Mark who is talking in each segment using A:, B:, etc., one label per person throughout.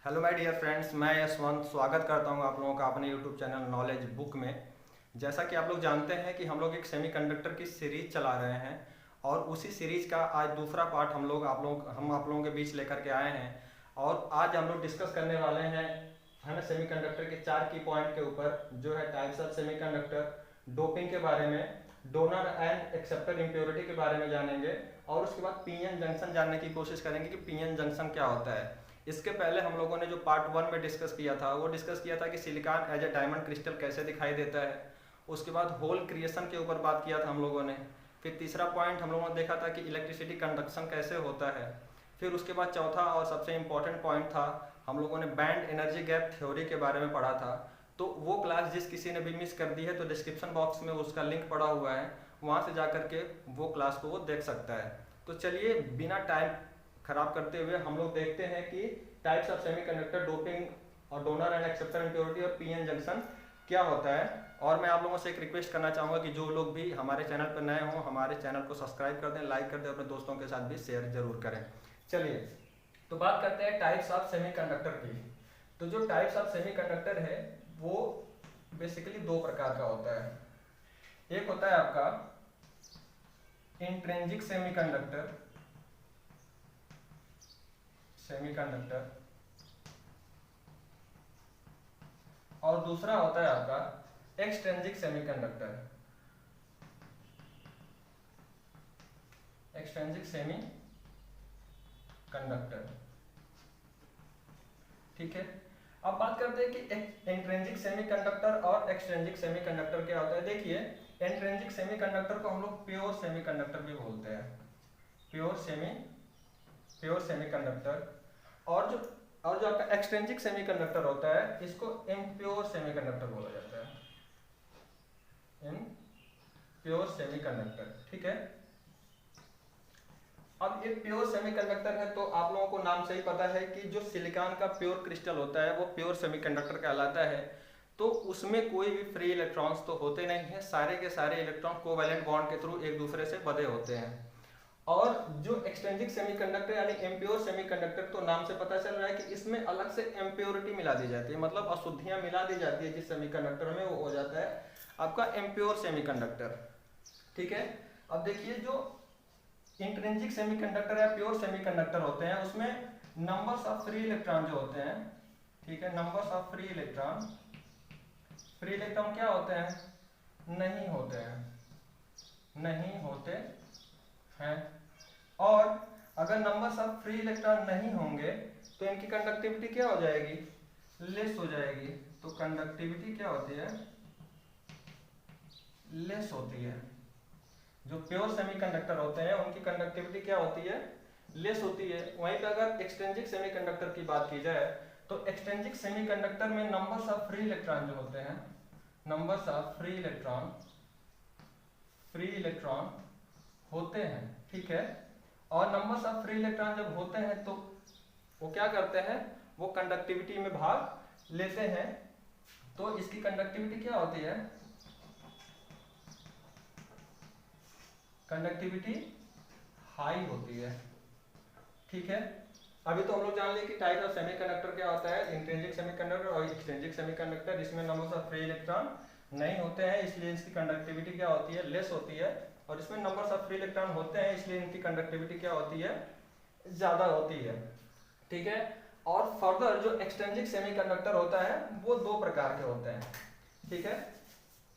A: Hello my dear friends, मैं यशवंत स्वागत करता हूं आप लोगों का अपने यूट्यूब चैनल नॉलेज बुक में। जैसा कि आप लोग जानते हैं कि हम लोग एक सेमीकंडक्टर की सीरीज चला रहे हैं और उसी सीरीज का आज दूसरा पार्ट हम आप लोगों के बीच लेकर के आए हैं। और आज हम लोग डिस्कस करने वाले हैं है ना सेमीकंडक्टर के 4 की पॉइंट के ऊपर, जो है टाइप्स ऑफ सेमीकंडक्टर, डोपिंग के बारे में, डोनर एंड एक्सेप्टर इम्प्योरिटी के बारे में जानेंगे और उसके बाद पीएन जंक्शन जानने की कोशिश करेंगे कि पीएन जंक्शन क्या होता है। इसके पहले हम लोगों ने जो पार्ट 1 में डिस्कस किया था वो डिस्कस किया था कि silicon as a diamond crystal कैसे दिखाई देता है। उसके बाद होल क्रिएशन के ऊपर बात किया था हम लोगों ने। फिर तीसरा पॉइंट हम लोगों ने देखा था कि इलेक्ट्रिसिटी कंडक्शन कैसे होता है। फिर उसके बाद चौथा और सबसे इम्पोर्टेंट पॉइंट था, हम लोगों ने बैंड एनर्जी गैप थ्योरी के बारे में पढ़ा था। तो वो क्लास जिस किसी ने भी मिस कर दी है तो डिस्क्रिप्शन बॉक्स में उसका लिंक पड़ा हुआ है, वहाँ से जा करके वो क्लास को वो देख सकता है। तो चलिए बिना टाइम खराब करते हुए हम लोग देखते हैं कि टाइप्स ऑफ सेमीकंडक्टर, डोपिंग और डोनर एंड एक्सेप्टर इम्प्योरिटी और पीएन जंक्शन क्या होता है। और मैं आप लोगों से एक रिक्वेस्ट करना चाहूँगा कि जो लोग भी हमारे चैनल पर नए हों हमारे चैनल को सब्सक्राइब कर दें, लाइक कर दें, अपने दोस्तों के साथ भी शेयर जरूर करें। चलिए तो बात करते हैं टाइप्स ऑफ सेमीकंडक्टर की। तो जो टाइप्स ऑफ सेमीकंडक्टर है वो बेसिकली दो प्रकार का होता है। एक होता है आपका इंट्रिंसिक सेमीकंडक्टर और दूसरा होता है आपका एक्सट्रिंसिक सेमीकंडक्टर। ठीक है, अब बात करते हैं कि इंट्रिंसिक सेमीकंडक्टर और एक्सट्रिंसिक सेमीकंडक्टर क्या होता है। देखिए, इंट्रिंसिक सेमीकंडक्टर को हम लोग प्योर सेमीकंडक्टर भी बोलते हैं, प्योर सेमीकंडक्टर। और जो आपका एक्सट्रिंसिक सेमीकंडक्टर होता है इसको इम्प्योर सेमीकंडक्टर बोला जाता है, इम्प्योर सेमीकंडक्टर। ठीक है, अब ये प्योर सेमीकंडक्टर है तो आप लोगों को नाम से ही पता है कि जो सिलिकॉन का प्योर क्रिस्टल होता है वो प्योर सेमीकंडक्टर कहलाता है। तो उसमें कोई भी फ्री इलेक्ट्रॉन्स तो होते नहीं हैं, सारे के सारे इलेक्ट्रॉन कोवैलेंट बॉन्ड के थ्रू एक दूसरे से बंधे होते हैं। और जो एक्सट्रिंसिक सेमीकंडक्टर यानी इम्प्योर सेमीकंडक्टर, तो नाम से पता चल रहा है कि इसमें अलग से इम्प्योरिटी मिला दी जाती है, मतलब अशुद्धियां मिला दी जाती है जिस सेमीकंडक्टर में, वो हो जाता है आपका इम्प्योर सेमीकंडक्टर। ठीक है, अब देखिए जो इंट्रिंसिक सेमीकंडक्टर या प्योर सेमीकंडक्टर होते हैं उसमें नंबर्स ऑफ फ्री इलेक्ट्रॉन जो होते हैं, ठीक है, नंबर्स ऑफ फ्री इलेक्ट्रॉन क्या होते हैं, नहीं होते हैं। और अगर नंबर्स ऑफ फ्री इलेक्ट्रॉन नहीं होंगे तो इनकी कंडक्टिविटी क्या हो जाएगी, लेस हो जाएगी। तो कंडक्टिविटी क्या होती है, लेस होती है। जो प्योर सेमीकंडक्टर होते हैं उनकी कंडक्टिविटी क्या होती है, लेस होती है। वहीं पे अगर एक्सट्रिंसिक सेमीकंडक्टर की बात की जाए तो एक्सट्रिंसिक सेमीकंडक्टर में नंबर्स ऑफ फ्री इलेक्ट्रॉन जो होते हैं, नंबर्स ऑफ फ्री इलेक्ट्रॉन होते हैं। ठीक है, और नंबर्स ऑफ फ्री इलेक्ट्रॉन जब होते हैं तो वो क्या करते हैं, वो कंडक्टिविटी में भाग लेते हैं। तो इसकी कंडक्टिविटी क्या होती है, कंडक्टिविटी हाई होती है। ठीक है, अभी तो हम लोग जान लिए कि टाइप ऑफ सेमीकंडक्टर क्या होता है, इंट्रिंसिक सेमीकंडक्टर और एक्सट्रिंसिक सेमीकंडक्टर। इसमें नंबर्स ऑफ फ्री इलेक्ट्रॉन नहीं होते हैं इसलिए इसकी कंडक्टिविटी क्या होती है, लेस होती है। और इसमें नंबर्स ऑफ फ्री इलेक्ट्रॉन होते हैं इसलिए इनकी कंडक्टिविटी क्या होती है, ज्यादा होती है। ठीक है, और फर्दर जो एक्सट्रिंसिक सेमीकंडक्टर होता है वो दो प्रकार के होते हैं। ठीक है,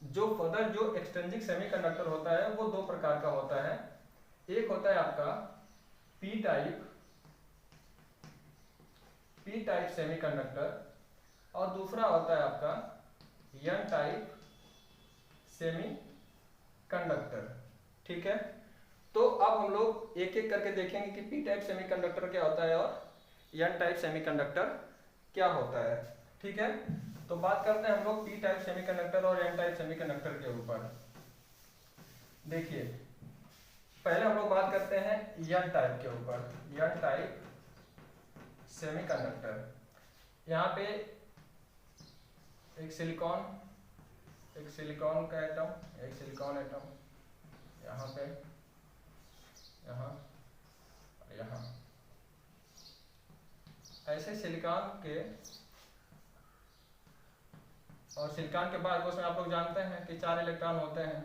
A: जो एक्सट्रिंसिक सेमीकंडक्टर होता है वो दो प्रकार का होता है। एक होता है आपका पी टाइप सेमीकंडक्टर और दूसरा होता है आपका एन टाइप सेमीकंडक्टर। ठीक है, तो अब हम लोग एक एक करके देखेंगे कि पी टाइप सेमीकंडक्टर क्या होता है और एन टाइप सेमीकंडक्टर क्या होता है। ठीक है, तो बात करते हैं हम लोग पी टाइप सेमीकंडक्टर और एन टाइप सेमीकंडक्टर के ऊपर। देखिए, पहले हम लोग बात करते हैं एन टाइप के ऊपर, एन टाइप सेमीकंडक्टर। यहाँ पे एक सिलिकॉन का एटम, एक सिलिकॉन एटम यहाँ पे, यहाँ ऐसे सिलिकॉन के और सिलिकॉन के बारकोस में आप लोग जानते हैं कि 4 इलेक्ट्रॉन होते हैं,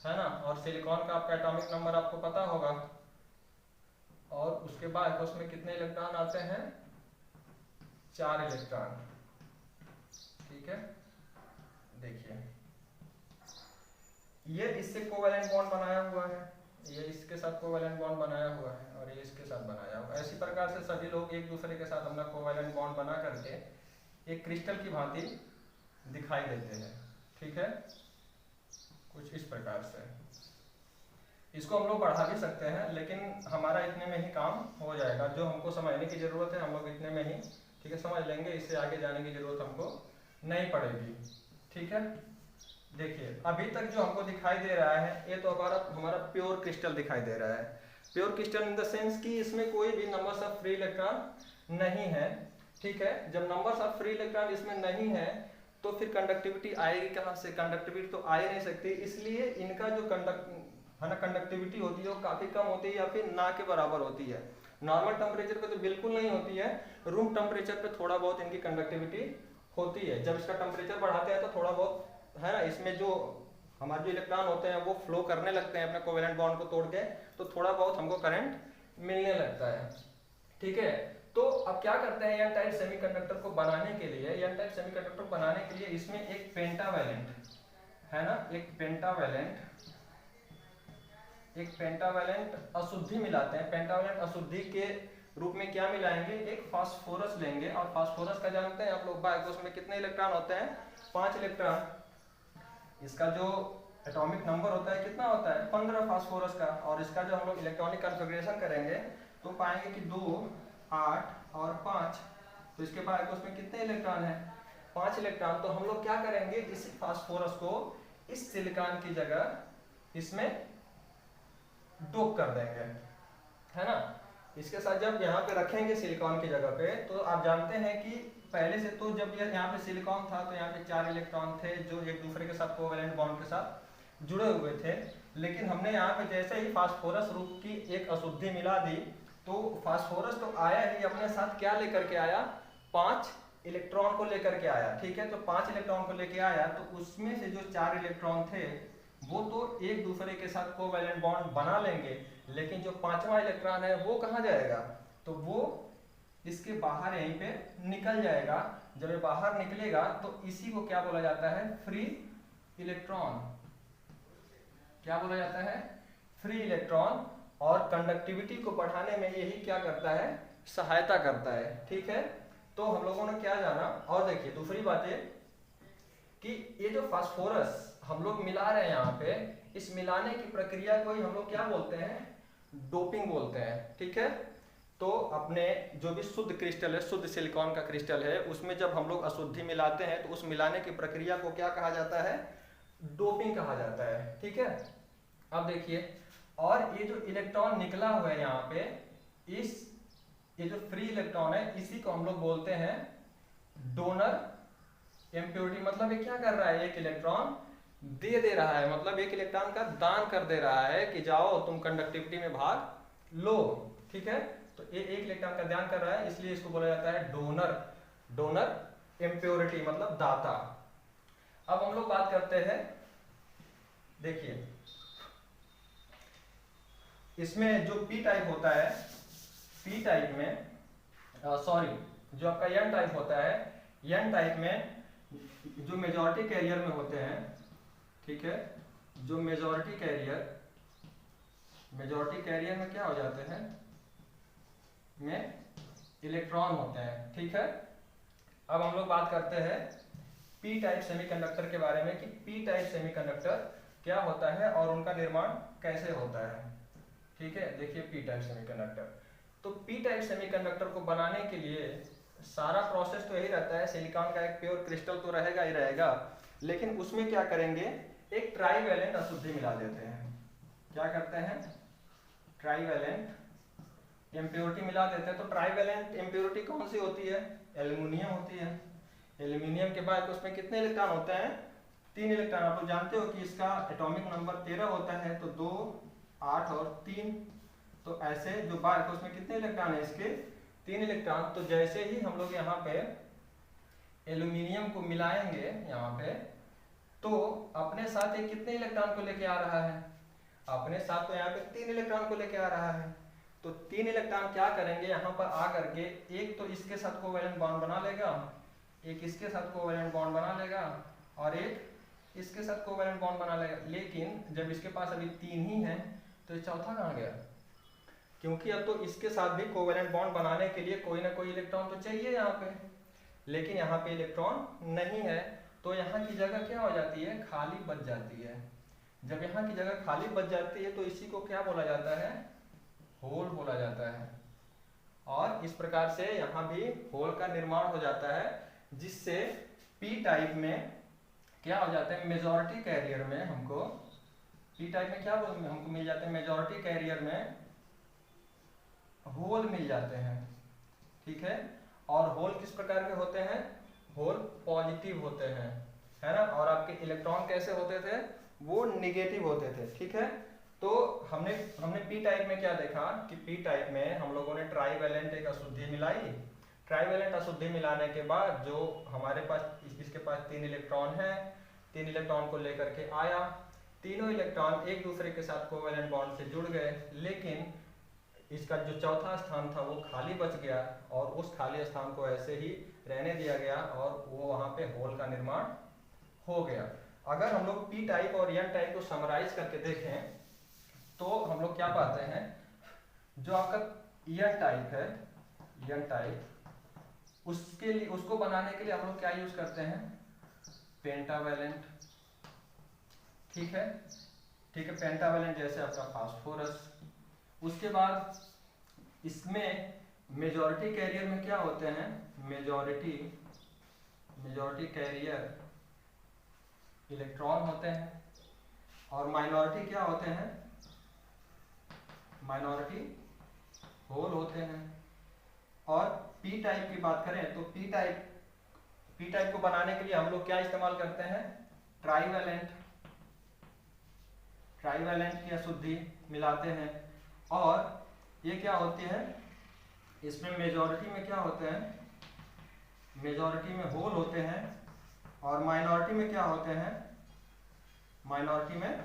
A: है ना। और सिलिकॉन का आपका एटॉमिक नंबर आपको पता होगा। और उसके बारकोस में कितने इलेक्ट्रॉन आते हैं? 4 इलेक्ट्रॉन। ठीक है, देखिए ये इससे कोवैलेंट बॉन्ड बनाया हुआ है, ये इसके साथ कोवैलेंट बॉन्ड बनाया हुआ है और ये इसके साथ बनाया हुआ है। इसी प्रकार से सभी लोग एक दूसरे के साथ अपना कोवैलेंट बॉन्ड बना करके एक क्रिस्टल की भांति दिखाई देते हैं। ठीक है, कुछ इस प्रकार से। इसको हम लोग बढ़ा भी सकते हैं, लेकिन हमारा इतने में ही काम हो जाएगा। जो हमको समझने की जरूरत है हम लोग इतने में ही, ठीक है, समझ लेंगे। इससे आगे जाने की जरूरत हमको नहीं पड़ेगी। ठीक है, देखिए अभी तक जो हमको दिखाई दे रहा है ये तो हमारा प्योर क्रिस्टल दिखाई दे रहा है। Pure crystal in the sense कि इसमें कोई भी नंबर्स ऑफ फ्री इलेक्ट्रॉन नहीं है। ठीक है, जब नंबर्स ऑफ फ्री इलेक्ट्रॉन इसमें नहीं है तो फिर कंडक्टिविटी आएगी कहाँ से? कंडक्टिविटी तो आ ही नहीं सकती। इसलिए इनका जो कंडक्टिविटी होती है वो काफी कम होती है या फिर ना के बराबर होती है। नॉर्मल टेम्परेचर पे तो बिल्कुल नहीं होती है, रूम टेम्परेचर पे थोड़ा बहुत इनकी कंडक्टिविटी होती है। जब इसका टेम्परेचर बढ़ाते हैं तो थोड़ा बहुत, है ना, इसमें जो हमारे जो इलेक्ट्रॉन होते हैं वो फ्लो करने लगते हैं अपने कोवेलेंट बॉन्ड को तोड़ के, तो थोड़ा बहुत हमको करंट मिलने लगता है। ठीक है, तो अब क्या करते हैं एन टाइप सेमीकंडक्टर को बनाने के लिए, एन टाइप सेमीकंडक्टर बनाने के लिए इसमें एक पेंटावैलेंट, है ना, एक पेंटावैलेंट अशुद्धि मिलाते हैं। पेंटावैलेंट अशुद्धि के रूप में क्या मिलाएंगे? एक फास्फोरस लेंगे। और फास्फोरस का जानते हैं आप लोग, बारकोस में कितने इलेक्ट्रॉन होते हैं? 5 इलेक्ट्रॉन। इसका जो एटॉमिक नंबर होता है कितना होता है? 15 फास्फोरस का। और इसका जो हम लोग इलेक्ट्रॉनिक कॉन्फ़िगरेशन करेंगे तो पाएंगे कि 2, 8 और 5। तो इसके बारकोस में कितने इलेक्ट्रॉन है? 5 इलेक्ट्रॉन। तो हम लोग क्या करेंगे, इस फास्फोरस को इस सिलिकॉन की जगह इसमें डोप कर देंगे, है ना। इसके साथ जब यहाँ पे रखेंगे सिलिकॉन की जगह पे, तो आप जानते हैं कि पहले से तो जब ये यहाँ पे सिलिकॉन था तो यहाँ पे 4 इलेक्ट्रॉन थे जो एक दूसरे के साथ कोवैलेंट बॉन्ड के साथ जुड़े हुए थे। लेकिन हमने यहाँ पे जैसे ही फास्फोरस रूप की एक अशुद्धि मिला दी, तो फास्फोरस तो आया ही, अपने साथ क्या लेकर के आया? 5 इलेक्ट्रॉन को लेकर के आया। ठीक है, तो 5 इलेक्ट्रॉन को लेके आया, तो उसमें से जो 4 इलेक्ट्रॉन थे वो तो एक दूसरे के साथ कोवैलेंट बॉन्ड बना लेंगे, लेकिन जो 5वां इलेक्ट्रॉन है वो कहाँ जाएगा? तो वो इसके बाहर यहीं पे निकल जाएगा। जब ये बाहर निकलेगा तो इसी को क्या बोला जाता है? Free electron. क्या बोला जाता है? Free electron. और कंडक्टिविटी को बढ़ाने में यही क्या करता है? सहायता करता है। ठीक है, तो हम लोगों ने क्या जाना। और देखिए दूसरी बात है कि ये जो फास्फोरस हम लोग मिला रहे हैं यहाँ पे, इस मिलाने की प्रक्रिया को ही हम लोग क्या बोलते हैं? डोपिंग बोलते हैं। ठीक है, तो अपने जो भी शुद्ध क्रिस्टल है, शुद्ध सिलिकॉन का क्रिस्टल है, उसमें जब हम लोग अशुद्धि मिलाते हैं तो उस मिलाने की प्रक्रिया को क्या कहा जाता है? डोपिंग कहा जाता है। ठीक है, अब देखिए, और ये जो इलेक्ट्रॉन निकला हुआ है यहाँ पे, ये जो फ्री इलेक्ट्रॉन है इसी को हम लोग बोलते हैं डोनर इम्प्योरिटी। मतलब ये क्या कर रहा है? एक इलेक्ट्रॉन दे रहा है, मतलब एक इलेक्ट्रॉन का दान कर दे रहा है कि जाओ तुम कंडक्टिविटी में भाग लो। ठीक है, तो ये एक इलेक्ट्रॉन का दान कर रहा है, इसलिए इसको बोला जाता है डोनर इम्प्योरिटी, मतलब दाता। अब हम लोग बात करते हैं, देखिए इसमें जो पी टाइप होता है, पी टाइप में जो आपका एन टाइप होता है, एन टाइप में जो मेजॉरिटी कैरियर में होते हैं, ठीक है, जो मेजॉरिटी कैरियर में क्या हो जाते हैं? में इलेक्ट्रॉन होते हैं। ठीक है, अब हम लोग बात करते हैं पी टाइप सेमीकंडक्टर के बारे में कि पी टाइप सेमीकंडक्टर क्या होता है और उनका निर्माण कैसे होता है। ठीक है, देखिए पी टाइप सेमीकंडक्टर। तो पी टाइप सेमीकंडक्टर को बनाने के लिए सारा प्रोसेस तो यही रहता है, सिलिकॉन का एक प्योर क्रिस्टल तो रहेगा ही रहेगा, लेकिन उसमें क्या करेंगे? एक ट्राईवैलेंट अशुद्धि मिला देते हैं। क्या करते हैं? ट्राईवैलेंट इम्प्योरिटी मिला देते हैं। तो ट्राईवैलेंट इम्प्योरिटी कौन सी होती है? एल्युमिनियम होती है। एल्युमिनियम के बाद उसमें कितने इलेक्ट्रॉन होते हैं? 3 इलेक्ट्रॉन। आप लोग जानते हो कि इसका एटॉमिक नंबर 13 होता है, तो 2, 8 और 3। तो ऐसे जो बार उसमें कितने इलेक्ट्रॉन है? इसके 3 इलेक्ट्रॉन। तो जैसे ही हम लोग यहाँ पे एल्यूमिनियम को मिलाएंगे यहाँ पे, तो अपने साथ ये कितने इलेक्ट्रॉन को लेके आ रहा है? अपने साथ तो यहाँ पे 3 इलेक्ट्रॉन को लेके आ रहा है। तो 3 इलेक्ट्रॉन क्या करेंगे यहाँ पर आ करके, एक तो इसके साथ कोवैलेंट बॉन्ड बना लेगा, एक इसके साथ कोवैलेंट बॉन्ड बना लेगा, और एक इसके साथ कोवैलेंट बॉन्ड बना लेगा। लेकिन जब इसके पास अभी 3 ही है तो ये चौथा कहाँ गया? क्योंकि अब तो इसके साथ भी कोवैलेंट बॉन्ड बनाने के लिए कोई ना कोई इलेक्ट्रॉन तो चाहिए यहाँ पे, लेकिन यहाँ पे इलेक्ट्रॉन नहीं है। तो यहाँ की जगह क्या हो जाती है? खाली बच जाती है। जब यहाँ की जगह खाली बच जाती है तो इसी को क्या बोला जाता है? होल बोला जाता है। और इस प्रकार से यहाँ भी होल का निर्माण हो जाता है, जिससे पी टाइप में क्या हो जाता है? मेजॉरिटी कैरियर में हमको पी टाइप में क्या हमको मिल जाते हैं? मेजॉरिटी कैरियर में होल मिल जाते हैं। ठीक है। और होल किस प्रकार के होते हैं? होल पॉजिटिव होते हैं, है ना। और आपके इलेक्ट्रॉन कैसे होते थे? वो निगेटिव होते थे। ठीक है। तो हमने पी टाइप में क्या देखा कि पी टाइप में हम लोगों ने ट्राईवैलेंट एक अशुद्धि मिलाई। ट्राईवैलेंट अशुद्धि मिलाने के बाद जो हमारे पास इसके पास 3 इलेक्ट्रॉन है, 3 इलेक्ट्रॉन को लेकर के आया, तीनों इलेक्ट्रॉन एक दूसरे के साथ कोवैलेंट बॉन्ड से जुड़ गए, लेकिन इसका जो चौथा स्थान था वो खाली बच गया, और उस खाली स्थान को ऐसे ही रहने दिया गया और वो वहां पे होल का निर्माण हो गया। अगर हम लोग पी टाइप और एन टाइप को समराइज करके देखें तो हम लोग क्या पाते हैं? जो आपका एन टाइप है, एन टाइप, उसके लिए, उसको बनाने के लिए हम लोग क्या यूज करते हैं? पेंटावैलेंट। ठीक है। ठीक है, पेंटावैलेंट जैसे आपका फास्फोरस। उसके बाद इसमें मेजॉरिटी कैरियर में क्या होते हैं? मेजॉरिटी कैरियर इलेक्ट्रॉन होते हैं, और माइनॉरिटी क्या होते हैं? माइनॉरिटी होल होते हैं। और पी टाइप की बात करें तो पी टाइप को बनाने के लिए हम लोग क्या इस्तेमाल करते हैं? ट्राईवैलेंट की अशुद्धि मिलाते हैं। और ये क्या होती है? इसमें मेजॉरिटी में क्या होते हैं? मेजॉरिटी में होल होते हैं, और माइनॉरिटी में क्या होते हैं? माइनॉरिटी में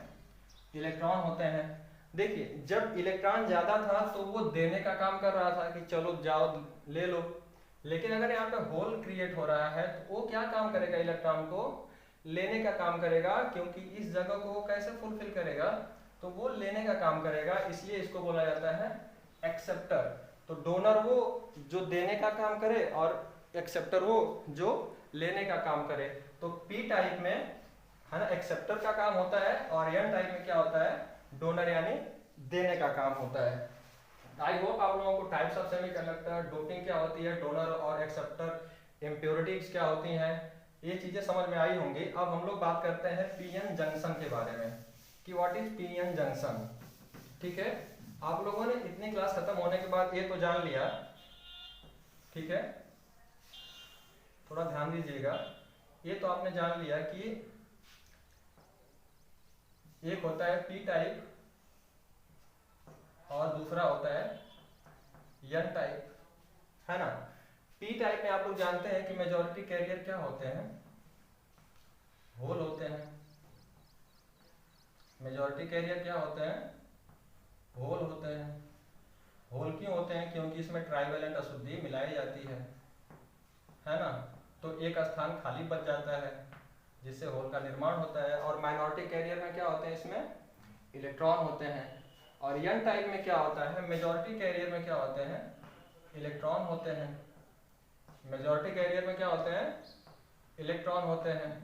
A: इलेक्ट्रॉन होते हैं। देखिए, जब इलेक्ट्रॉन ज्यादा था तो वो देने का काम कर रहा था कि चलो जाओ ले लो, लेकिन अगर यहाँ पे होल क्रिएट हो रहा है तो वो क्या काम करेगा? इलेक्ट्रॉन को लेने का काम करेगा, क्योंकि इस जगह को वो कैसे फुलफिल करेगा? तो वो लेने का काम करेगा, इसलिए इसको बोला जाता है एक्सेप्टर। तो डोनर वो जो देने का काम करे और एक्सेप्टर वो जो लेने का काम करे। तो पी टाइप में, है ना, एक्सेप्टर का काम होता है, और एन टाइप में क्या होता है? डोनर यानी देने का काम होता है। आई होप आप लोगों को टाइप्स ऑफ सेमीकंडक्टर, डोपिंग क्या होती है, डोनर और एक्सेप्टर, इम्प्योरिटीज क्या होती हैं, ये चीजें समझ में आई होंगी। अब हम लोग बात करते हैं पीएन जंक्शन के बारे में कि व्हाट इज पीएन जंक्शन। ठीक है। आप लोगों ने इतनी क्लास खत्म होने के बाद ये तो जान लिया, ठीक है, थोड़ा ध्यान दीजिएगा। ये तो आपने जान लिया कि एक होता है पी टाइप और दूसरा होता है एन टाइप, है ना। पी टाइप में आप लोग जानते हैं कि मेजॉरिटी कैरियर क्या होते हैं? होल होते हैं। मेजॉरिटी कैरियर क्या होते हैं? होल होते हैं। होल क्यों होते हैं? क्योंकि इसमें ट्राईवैलेंट अशुद्धि मिलाई जाती है ना। तो एक स्थान खाली बच जाता है, जिससे होल का निर्माण होता है। और माइनॉरिटी कैरियर में क्या होते हैं? इसमें इलेक्ट्रॉन होते हैं। और एन टाइप में क्या होता है? मेजॉरिटी कैरियर में क्या होते हैं? इलेक्ट्रॉन होते हैं। मेजॉरिटी कैरियर में क्या होते हैं? इलेक्ट्रॉन होते हैं।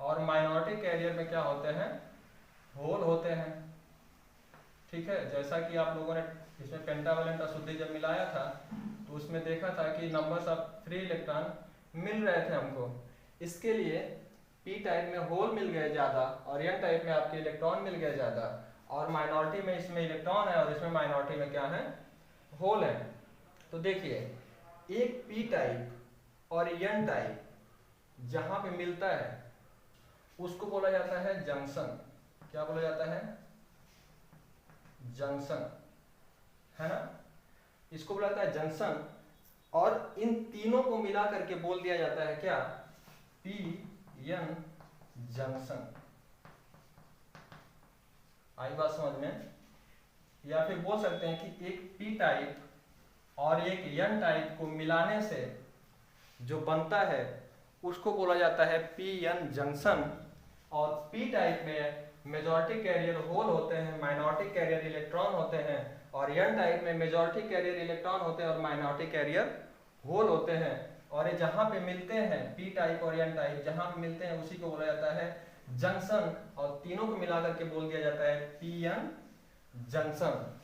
A: और माइनॉरिटी कैरियर में क्या होते हैं? होल होते हैं। ठीक है। जैसा कि आप लोगों ने इसमें पेंटावैलेंट अशुद्धि जब मिलाया था तो उसमें देखा था कि नंबर्स ऑफ फ्री इलेक्ट्रॉन मिल रहे थे हमको। इसके लिए पी टाइप में होल मिल गए ज्यादा, और एन टाइप में आपके इलेक्ट्रॉन मिल गए ज्यादा, और माइनॉरिटी में इसमें इलेक्ट्रॉन है और इसमें माइनॉरिटी में क्या है? होल है। तो देखिए, एक पी टाइप और एन टाइप जहां पे मिलता है उसको बोला जाता है जंक्शन। क्या बोला जाता है? जंक्शन, है ना। इसको बोला जाता है जंक्शन। और इन तीनों को मिला करके बोल दिया जाता है क्या, पी एन जंक्शन। आई बात समझ में? या फिर बोल सकते हैं कि एक पी टाइप और एक एन टाइप को मिलाने से जो बनता है उसको बोला जाता है पी एन जंक्शन। और पी टाइप में मेजॉरिटी कैरियर होल होते हैं, माइनॉरिटी कैरियर इलेक्ट्रॉन होते हैं, और एन टाइप में मेजॉरिटी कैरियर इलेक्ट्रॉन होते हैं और माइनॉरिटी कैरियर होल होते हैं। और ये जहाँ पे मिलते हैं पी टाइप और एन टाइप जहाँ पे मिलते हैं उसी को बोला जाता है जंक्शन, और तीनों को मिला करके बोल दिया जाता है P N junction.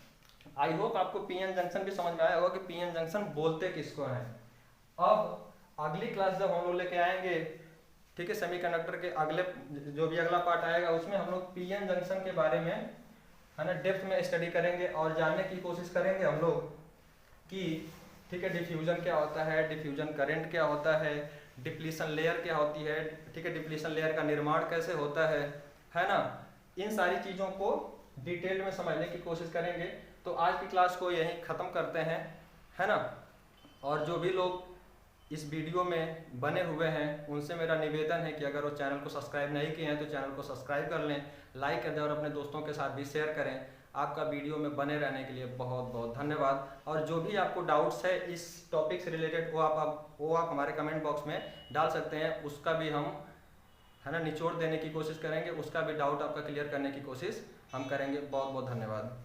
A: I hope आपको पी एन जंक्शन भी समझ में आया होगा कि पी एन जंक्शन बोलते किसको हैं। अब अगली क्लास जब हम लोग लेके आएंगे, ठीक है, सेमीकंडक्टर के अगले जो भी अगला पार्ट आएगा उसमें हम लोग पी एन जंक्शन के बारे में है ना डेप्थ में स्टडी करेंगे और जानने की कोशिश करेंगे हम लोग कि ठीक है डिफ्यूजन क्या होता है, डिफ्यूजन करंट क्या होता है, डिप्लीशन लेयर क्या होती है, ठीक है, डिप्लीशन लेयर का निर्माण कैसे होता है ना। इन सारी चीज़ों को डिटेल में समझने की कोशिश करेंगे। तो आज की क्लास को यहीं ख़त्म करते हैं, है ना। और जो भी लोग इस वीडियो में बने हुए हैं उनसे मेरा निवेदन है कि अगर वो चैनल को सब्सक्राइब नहीं किए हैं तो चैनल को सब्सक्राइब कर लें, लाइक कर दें और अपने दोस्तों के साथ भी शेयर करें। आपका वीडियो में बने रहने के लिए बहुत बहुत धन्यवाद। और जो भी आपको डाउट्स है इस टॉपिक से रिलेटेड वो आप हमारे कमेंट बॉक्स में डाल सकते हैं, उसका भी हम है ना निचोड़ देने की कोशिश करेंगे, उसका भी डाउट आपका क्लियर करने की कोशिश हम करेंगे। बहुत बहुत धन्यवाद।